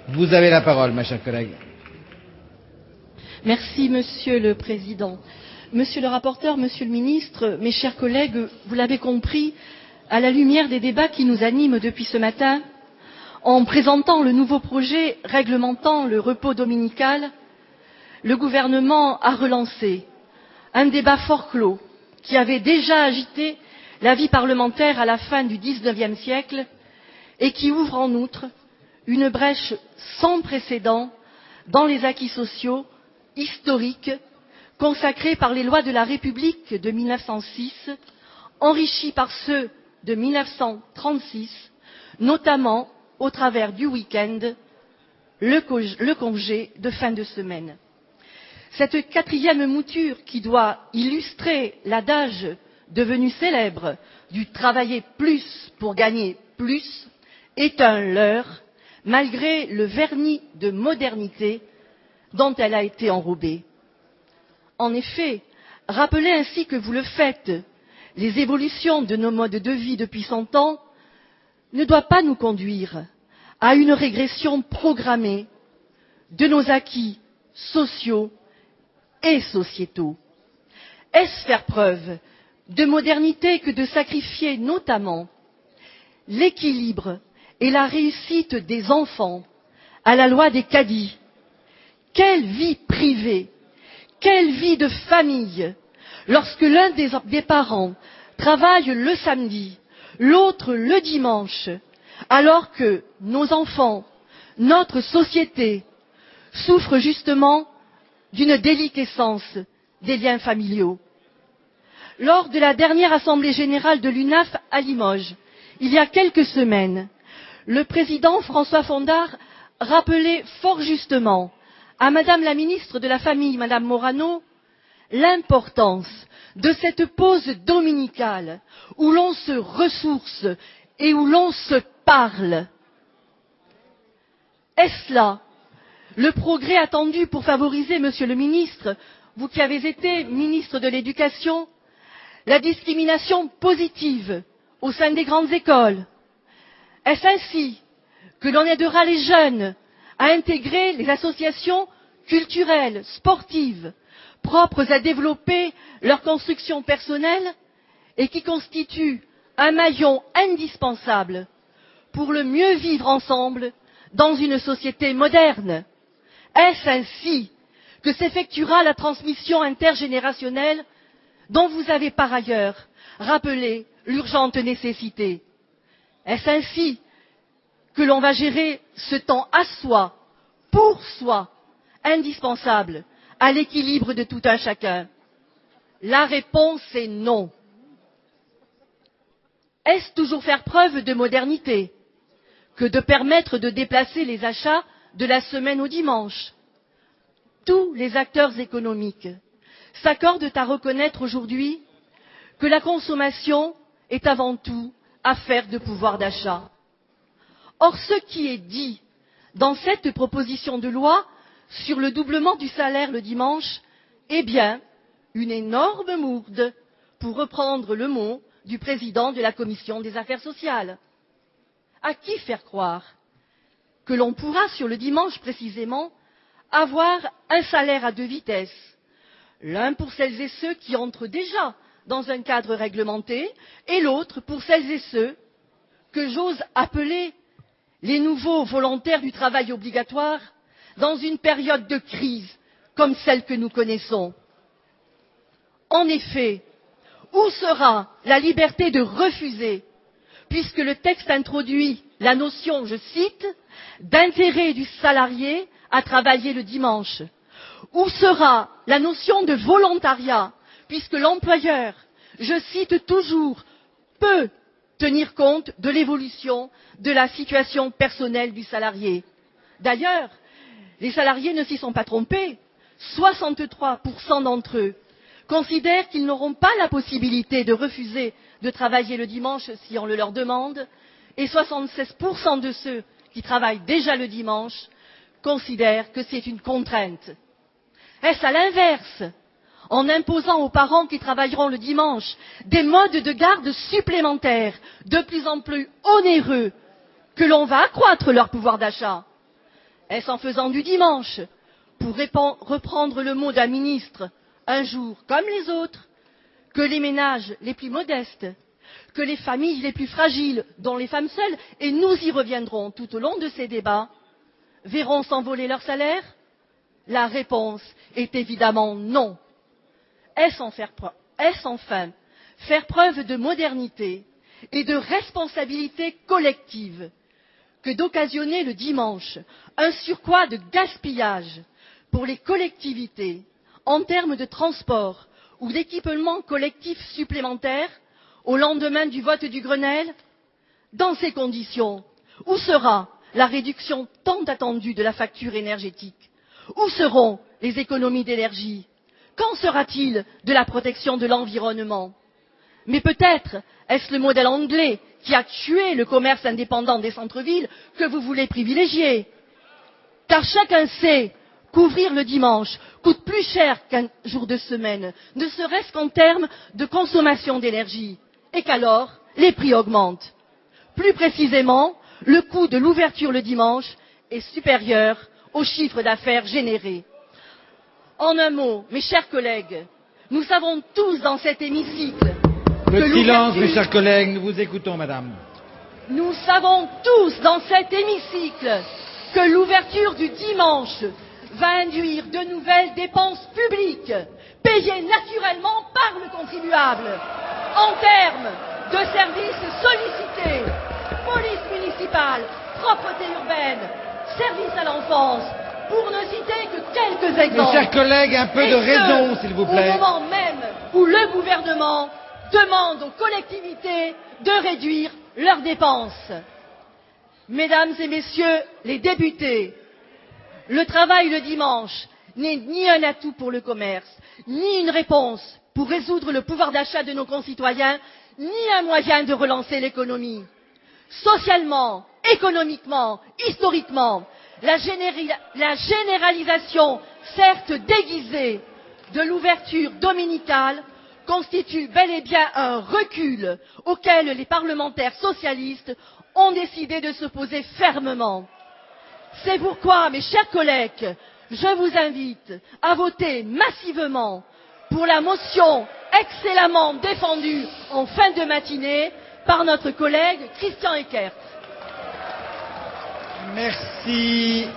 Vous avez la parole, ma chère collègue. Merci, Monsieur le Président. Monsieur le rapporteur, Monsieur le Ministre, mes chers collègues, vous l'avez compris, à la lumière des débats qui nous animent depuis ce matin, en présentant le nouveau projet réglementant le repos dominical, le gouvernement a relancé un débat fort clos qui avait déjà agité la vie parlementaire à la fin du XIXe siècle et qui ouvre en outre une brèche sans précédent dans les acquis sociaux historiques consacrés par les lois de la République de 1906, enrichis par ceux de 1936, notamment au travers du week-end, le congé de fin de semaine. Cette quatrième mouture qui doit illustrer l'adage devenu célèbre du travailler plus pour gagner plus est un leurre, malgré le vernis de modernité dont elle a été enrobée. En effet, rappeler ainsi que vous le faites les évolutions de nos modes de vie depuis 100 ans ne doit pas nous conduire à une régression programmée de nos acquis sociaux et sociétaux. Est-ce faire preuve de modernité que de sacrifier notamment l'équilibre et la réussite des enfants à la loi des caddies? Quelle vie privée, quelle vie de famille, lorsque l'un des parents travaille le samedi, l'autre le dimanche, alors que nos enfants, notre société, souffrent justement d'une déliquescence des liens familiaux. Lors de la dernière assemblée générale de l'UNAF à Limoges, il y a quelques semaines, le président François Fondard rappelait fort justement à Madame la ministre de la Famille, Madame Morano, l'importance de cette pause dominicale où l'on se ressource et où l'on se parle. Est-ce là le progrès attendu pour favoriser, Monsieur le ministre, vous qui avez été ministre de l'Éducation, la discrimination positive au sein des grandes écoles? Est-ce ainsi que l'on aidera les jeunes à intégrer les associations culturelles, sportives, propres à développer leur construction personnelle et qui constituent un maillon indispensable pour le mieux vivre ensemble dans une société moderne? Est-ce ainsi que s'effectuera la transmission intergénérationnelle dont vous avez par ailleurs rappelé l'urgente nécessité? Est-ce ainsi que l'on va gérer ce temps à soi, pour soi, indispensable à l'équilibre de tout un chacun? La réponse est non. Est-ce toujours faire preuve de modernité que de permettre de déplacer les achats de la semaine au dimanche? Tous les acteurs économiques s'accordent à reconnaître aujourd'hui que la consommation est avant tout affaire de pouvoir d'achat. Or, ce qui est dit dans cette proposition de loi sur le doublement du salaire le dimanche est bien une énorme mourde, pour reprendre le mot du président de la Commission des affaires sociales. À qui faire croire que l'on pourra, sur le dimanche précisément, avoir un salaire à deux vitesses, l'un pour celles et ceux qui entrent déjà dans un cadre réglementé, et l'autre pour celles et ceux que j'ose appeler les nouveaux volontaires du travail obligatoire dans une période de crise comme celle que nous connaissons. En effet, où sera la liberté de refuser, puisque le texte introduit la notion, je cite, d'intérêt du salarié à travailler le dimanche? Où sera la notion de volontariat, puisque l'employeur, je cite toujours, peut tenir compte de l'évolution de la situation personnelle du salarié? D'ailleurs, les salariés ne s'y sont pas trompés. 63% d'entre eux considèrent qu'ils n'auront pas la possibilité de refuser de travailler le dimanche si on le leur demande, et 76% de ceux qui travaillent déjà le dimanche considèrent que c'est une contrainte. Est-ce à l'inverse, en imposant aux parents qui travailleront le dimanche des modes de garde supplémentaires de plus en plus onéreux, que l'on va accroître leur pouvoir d'achat? Est-ce en faisant du dimanche, pour reprendre le mot d'un ministre, un jour comme les autres, que les ménages les plus modestes, que les familles les plus fragiles, dont les femmes seules, et nous y reviendrons tout au long de ces débats, verront s'envoler leur salaire? La réponse est évidemment non. Est-ce enfin faire preuve de modernité et de responsabilité collective que d'occasionner le dimanche un surcroît de gaspillage pour les collectivités en termes de transport ou d'équipements collectifs supplémentaires au lendemain du vote du Grenelle? Dans ces conditions, où sera la réduction tant attendue de la facture énergétique? Où seront les économies d'énergie? Qu'en sera-t-il de la protection de l'environnement? Mais peut-être est-ce le modèle anglais qui a tué le commerce indépendant des centres-villes que vous voulez privilégier? Car chacun sait qu'ouvrir le dimanche coûte plus cher qu'un jour de semaine, ne serait-ce qu'en termes de consommation d'énergie, et qu'alors les prix augmentent. Plus précisément, le coût de l'ouverture le dimanche est supérieur au chiffre d'affaires généré. En un mot, mes chers collègues, nous savons tous dans cet hémicycle Le silence, mes chers collègues, nous vous écoutons, madame. Nous savons tous dans cet hémicycle que l'ouverture du dimanche va induire de nouvelles dépenses publiques, payées naturellement par le contribuable, en termes de services sollicités, police municipale, propreté urbaine, services à l'enfance, pour ne citer que quelques exemples. Mes chers collègues, un peu de raison, s'il vous plaît. Au moment même où le gouvernement demande aux collectivités de réduire leurs dépenses. Mesdames et messieurs les députés, le travail le dimanche n'est ni un atout pour le commerce, ni une réponse pour résoudre le pouvoir d'achat de nos concitoyens, ni un moyen de relancer l'économie. Socialement, économiquement, historiquement, la généralisation, certes déguisée, de l'ouverture dominicale constitue bel et bien un recul auquel les parlementaires socialistes ont décidé de s'opposer fermement. C'est pourquoi, mes chers collègues, je vous invite à voter massivement pour la motion excellemment défendue en fin de matinée par notre collègue Christian Eckert. Merci.